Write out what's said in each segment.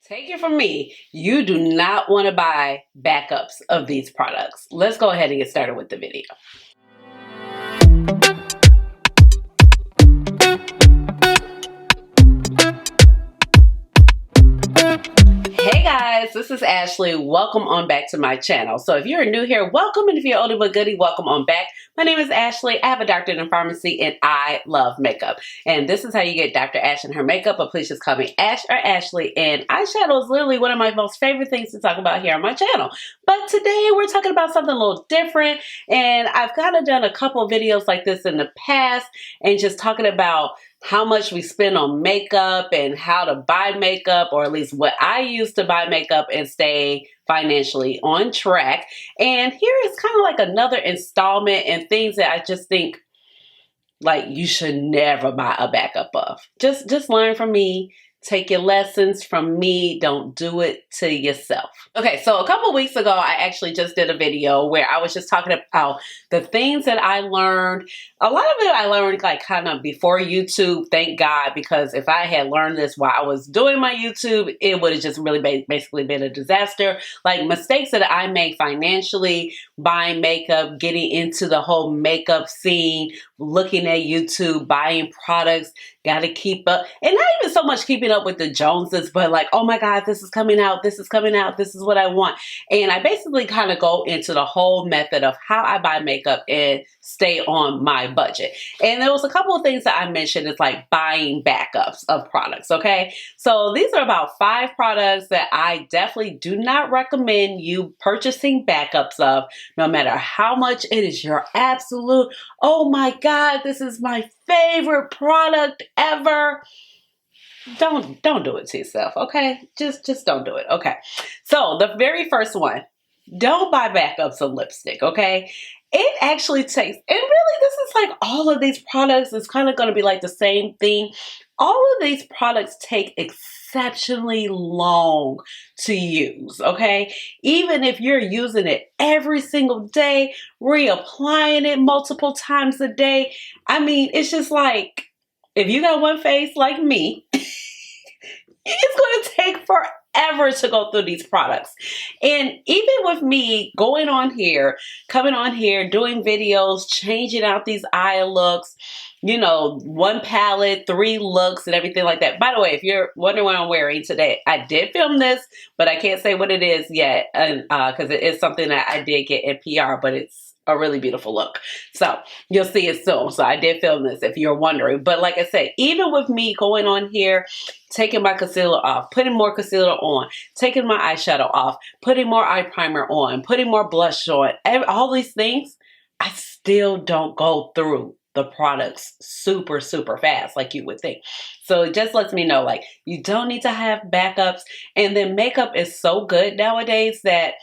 Take it from me, you do not want to buy backups of these products. Let's go ahead and get started with the video. Hey guys, this is Ashley. Welcome on back to my channel. So if you're new here, welcome, and if you're oldie but goodie, welcome on back. My name is Ashley. I have a doctorate in pharmacy and I love makeup. And this is how you get Dr. Ash and her makeup, but please just call me Ash or Ashley. And eyeshadow is literally one of my most favorite things to talk about here on my channel. But today we're talking about something a little different. And I've kind of done a couple of videos like this in the past and just talking about how much we spend on makeup and how to buy makeup, or at least what I use to buy makeup and stay financially on track. And here is kind of like another installment and things that I just think like you should never buy a backup of. Just learn from me. Take your lessons from me. Don't do it to yourself. Okay, so a couple weeks ago, I actually just did a video where I was just talking about the things that I learned. A lot of it I learned like kind of before YouTube, thank God, because if I had learned this while I was doing my YouTube, it would have just really basically been a disaster. Like mistakes that I made financially, buying makeup, getting into the whole makeup scene, looking at YouTube, buying products, got to keep up. And not even so much keeping up with the Joneses, but like, oh my God, this is coming out, this is coming out, this is what I want. And I basically kind of go into the whole method of how I buy makeup and stay on my budget. And there was a couple of things that I mentioned. It's like buying backups of products, okay? So these are about 5 products that I definitely do not recommend you purchasing backups of, no matter how much it is your absolute, oh my God, this is my favorite product ever. Don't do it to yourself, okay? Just don't do it, okay? So the very first one, don't buy backups of lipstick, okay? It actually takes, and really this is like all of these products is kind of going to be like the same thing. All of these products take exceptionally long to use, okay? Even if you're using it every single day, reapplying it multiple times a day, I mean, it's just like, if you got one face like me, it's going to take forever to go through these products. And even with me going on here, coming on here, doing videos, changing out these eye looks, you know, 1 palette, 3 looks and everything like that. By the way, if you're wondering what I'm wearing today, I did film this, but I can't say what it is yet, and because it is something that I did get in PR, but it's a really beautiful look. So you'll see it soon. So I did film this if you're wondering. But like I said, even with me going on here, taking my concealer off, putting more concealer on, taking my eyeshadow off, putting more eye primer on, putting more blush on, all these things, I still don't go through the products super fast like you would think. So it just lets me know, like, you don't need to have backups. And then makeup is so good nowadays that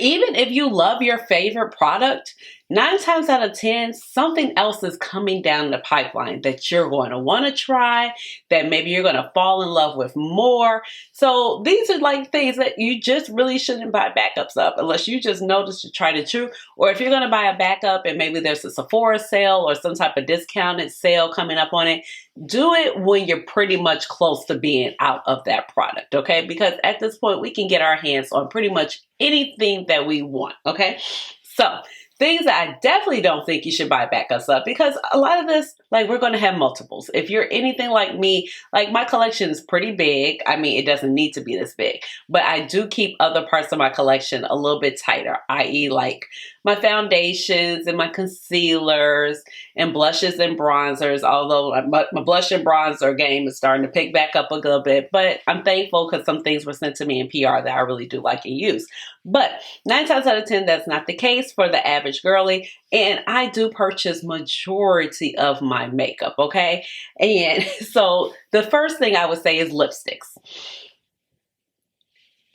even if you love your favorite product, 9 times out of 10, something else is coming down the pipeline that you're going to want to try, that maybe you're going to fall in love with more. So these are like things that you just really shouldn't buy backups of unless you just notice to try to true. Or if you're going to buy a backup and maybe there's a Sephora sale or some type of discounted sale coming up on it, do it when you're pretty much close to being out of that product, okay? Because at this point, we can get our hands on pretty much anything that we want, okay? So things that I definitely don't think you should buy backups of, because a lot of this, like, we're going to have multiples. If you're anything like me, like, my collection is pretty big. I mean, it doesn't need to be this big, but I do keep other parts of my collection a little bit tighter, i.e. like my foundations and my concealers and blushes and bronzers, although my blush and bronzer game is starting to pick back up a little bit, but I'm thankful because some things were sent to me in PR that I really do like and use. But 9 times out of 10, that's not the case for the average girly. And I do purchase majority of my makeup, okay? And so the first thing I would say is lipsticks.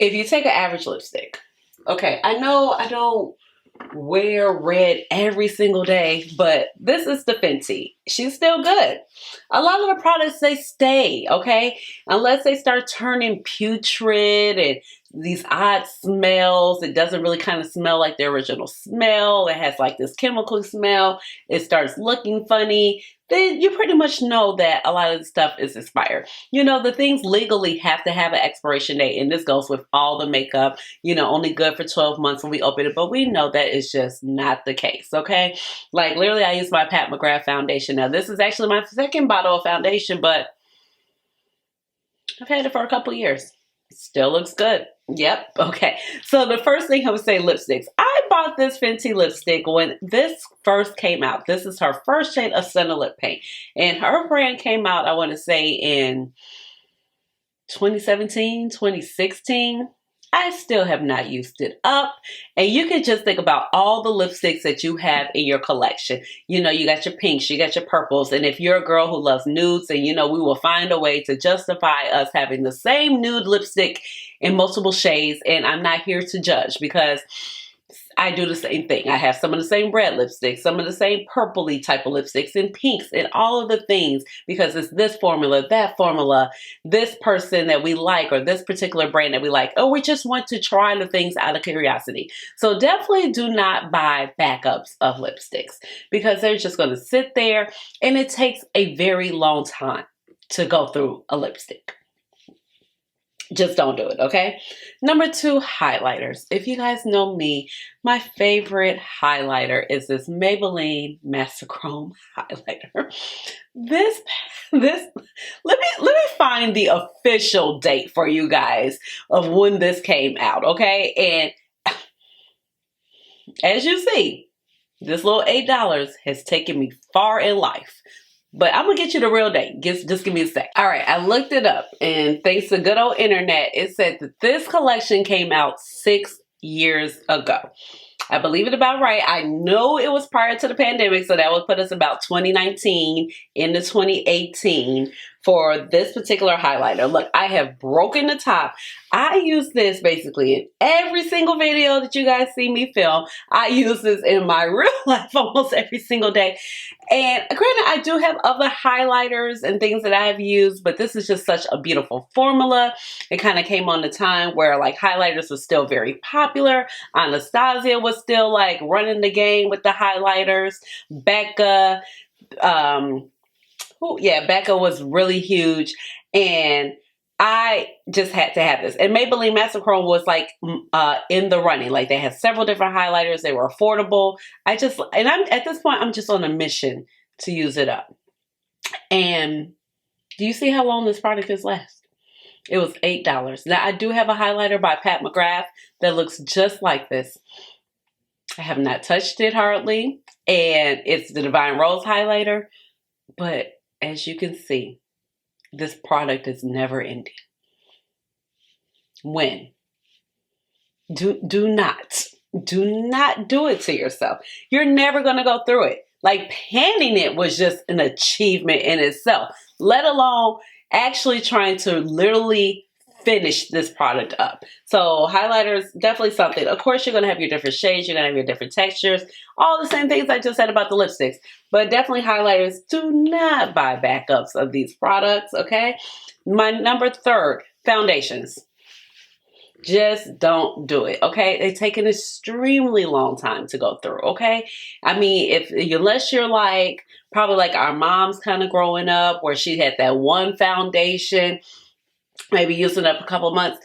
If you take an average lipstick, okay, I know I don't wear red every single day, but this is the Fenty. she's still good. A lot of the products, they stay, okay? Unless they start turning putrid and these odd smells. It doesn't really kind of smell like the original smell. It has like this chemical smell. It starts looking funny. Then you pretty much know that a lot of the stuff is expired. You know, the things legally have to have an expiration date, and this goes with all the makeup, you know, only good for 12 months when we open it, but we know that is just not the case, okay? Like, literally, I use my Pat McGrath foundation. Now, this is actually my second bottle of foundation, but I've had it for a couple years. It still looks good. Yep. Okay. So the first thing I would say, lipsticks. I bought this Fenty lipstick when this first came out. This is her first shade of Center Lip Paint. And her brand came out, I want to say, in 2017, 2016. I still have not used it up. And you can just think about all the lipsticks that you have in your collection. You know, you got your pinks, you got your purples. And if you're a girl who loves nudes, and you know, we will find a way to justify us having the same nude lipstick in multiple shades. And I'm not here to judge, because I do the same thing. I have some of the same red lipsticks, some of the same purpley type of lipsticks, and pinks, and all of the things, because it's this formula, that formula, this person that we like, or this particular brand that we like. Oh, we just want to try the things out of curiosity. So definitely do not buy backups of lipsticks, because they're just going to sit there, and it takes a very long time to go through a lipstick. Just don't do it, okay? Number 2, highlighters. If you guys know me, my favorite highlighter is this Maybelline Master Chrome highlighter. Let me find the official date for you guys of when this came out, okay? And as you see, this little $8 has taken me far in life. But I'm going to get you the real date. Just give me a sec. All right, I looked it up, and thanks to good old internet, it said that this collection came out 6 years ago. I believe it about right. I know it was prior to the pandemic, so that would put us about 2019 into 2018 for this particular highlighter. Look, I have broken the top. I use this basically in every single video that you guys see me film. I use this in my real life almost every single day. And granted, I do have other highlighters and things that I have used, but this is just such a beautiful formula. It kind of came on the time where like highlighters was still very popular. Anastasia was still like running the game with the highlighters. Becca, Becca was really huge, and I just had to have this. And Maybelline Master Chrome was like in the running. Like, they had several different highlighters. They were affordable. I'm at this point, I'm just on a mission to use it up. And do you see how long this product has lasted? It was $8. Now, I do have a highlighter by Pat McGrath that looks just like this. I have not touched it hardly, and it's the Divine Rose highlighter. But as you can see, this product is never ending. When? Do not do it to yourself. You're never going to go through it. Like, panning it was just an achievement in itself, let alone actually trying to literally finish this product up. So highlighters, definitely something. Of course, you're going to have your different shades. You're going to have your different textures. All the same things I just said about the lipsticks. But definitely highlighters. Do not buy backups of these products, okay? My number 3, foundations. Just don't do it, okay? They take an extremely long time to go through, okay? I mean, unless you're like, probably like our moms kind of growing up, where she had that one foundation, maybe using up a couple months.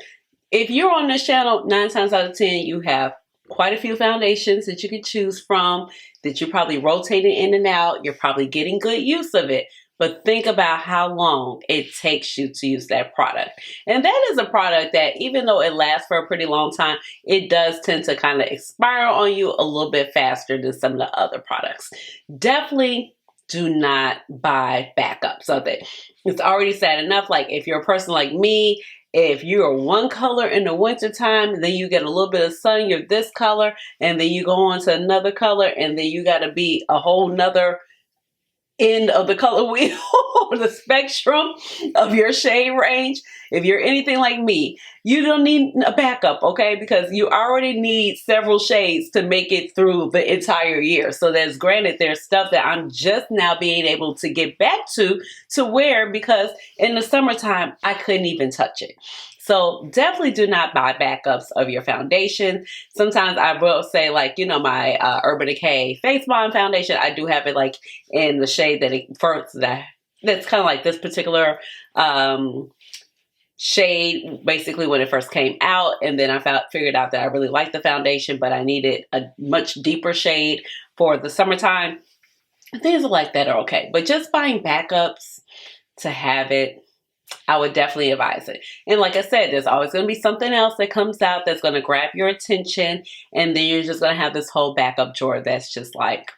If you're on this channel, 9 times out of 10, you have quite a few foundations that you can choose from, that you're probably rotating in and out. You're probably getting good use of it. But think about how long it takes you to use that product. And that is a product that, even though it lasts for a pretty long time, it does tend to kind of expire on you a little bit faster than some of the other products. Definitely do not buy backups of it. It's already sad enough. Like, if you're a person like me, if you're one color in the wintertime, then you get a little bit of sun, you're this color, and then you go on to another color, and then you got to be a whole nother end of the color wheel or the spectrum of your shade range, if you're anything like me, you don't need a backup, okay? Because you already need several shades to make it through the entire year. So there's stuff that I'm just now being able to get back to wear because in the summertime, I couldn't even touch it. So definitely do not buy backups of your foundation. Sometimes I will say, like, you know, my Urban Decay Face Bond foundation, I do have it like in the shade that's kind of like this particular shade basically when it first came out, and then I figured out that I really liked the foundation, but I needed a much deeper shade for the summertime. Things like that are okay, but just buying backups to have it, I would definitely advise it. And like I said, there's always going to be something else that comes out that's going to grab your attention, and then you're just going to have this whole backup drawer that's just like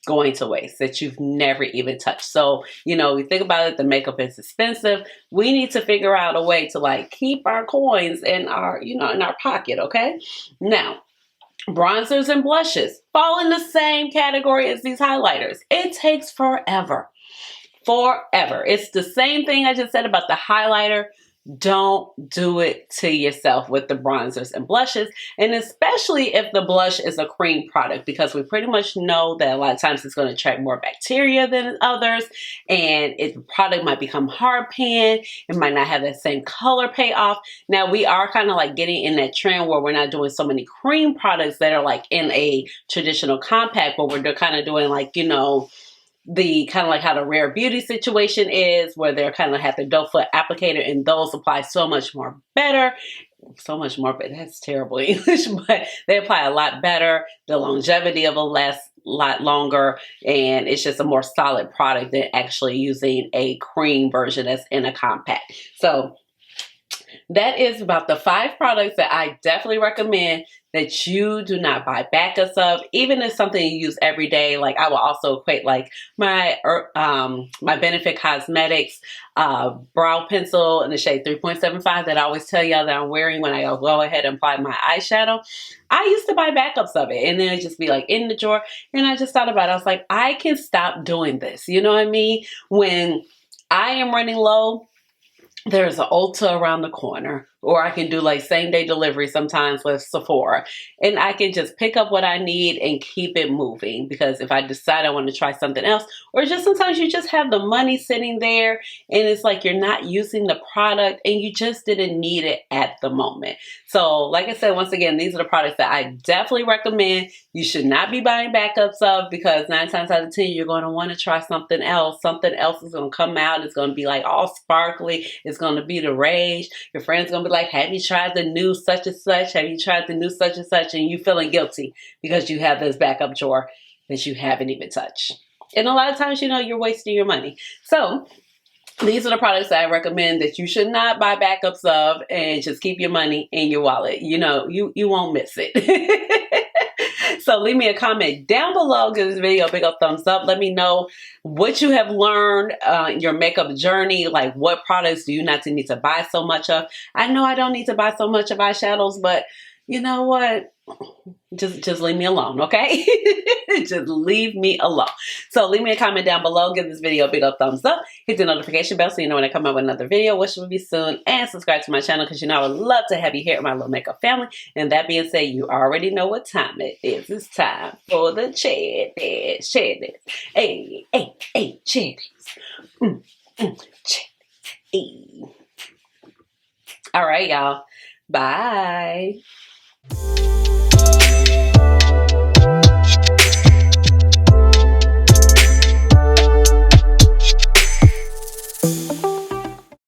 going to waste, that you've never even touched. So, you know, we think about it, the makeup is expensive. We need to figure out a way to like keep our coins in our, you know, in our pocket, okay? Now, bronzers and blushes fall in the same category as these highlighters. It takes forever. Forever. It's the same thing I just said about the highlighter. Don't do it to yourself with the bronzers and blushes, and especially if the blush is a cream product, because we pretty much know that a lot of times it's going to attract more bacteria than others, and the product might become hard pan. It might not have that same color payoff. Now we are kind of like getting in that trend where we're not doing so many cream products that are like in a traditional compact, but we're kind of doing like, you know, the kind of like how the Rare Beauty situation is, where they're kind of have the doe foot applicator, and those apply so much more better. So much more, but that's terrible English, but they apply a lot better. The longevity of them lasts a lot longer, and it's just a more solid product than actually using a cream version that's in a compact. So that is about the 5 products that I definitely recommend that you do not buy backups of, even if something you use every day. Like I will also equate like my Benefit Cosmetics brow pencil in the shade 3.75 that I always tell y'all that I'm wearing when I go ahead and apply my eyeshadow. I used to buy backups of it, and then it'd just be like in the drawer. And I just thought about it. I was like, I can stop doing this. You know what I mean? When I am running low, there's an Ulta around the corner, or I can do like same day delivery sometimes with Sephora, and I can just pick up what I need and keep it moving. Because if I decide I want to try something else, or just sometimes you just have the money sitting there and it's like you're not using the product and you just didn't need it at the moment. So like I said, once again, these are the products that I definitely recommend you should not be buying backups of, because 9 times out of 10 you're going to want to try something else. Something else is going to come out. It's going to be like all sparkly. It's going to be the rage. Your friend's going to be like, have you tried the new such and such? Have you tried the new such and such? And you feeling guilty because you have this backup drawer that you haven't even touched. And a lot of times, you know, you're wasting your money. So these are the products that I recommend that you should not buy backups of, and just keep your money in your wallet. You know, you won't miss it. So leave me a comment down below. Give this video a big old thumbs up. Let me know what you have learned in your makeup journey. Like, what products do you not need to buy so much of? I know I don't need to buy so much of eyeshadows, but you know what? Just leave me alone, okay? Just leave me alone. So leave me a comment down below. Give this video a big old thumbs up. Hit the notification bell so you know when I come out with another video, which will be soon. And subscribe to my channel, because you know I would love to have you here at my little makeup family. And that being said, you already know what time it is. It's time for the chitties. Hey, hey, hey, chitties. Chitties. All right, y'all. Bye.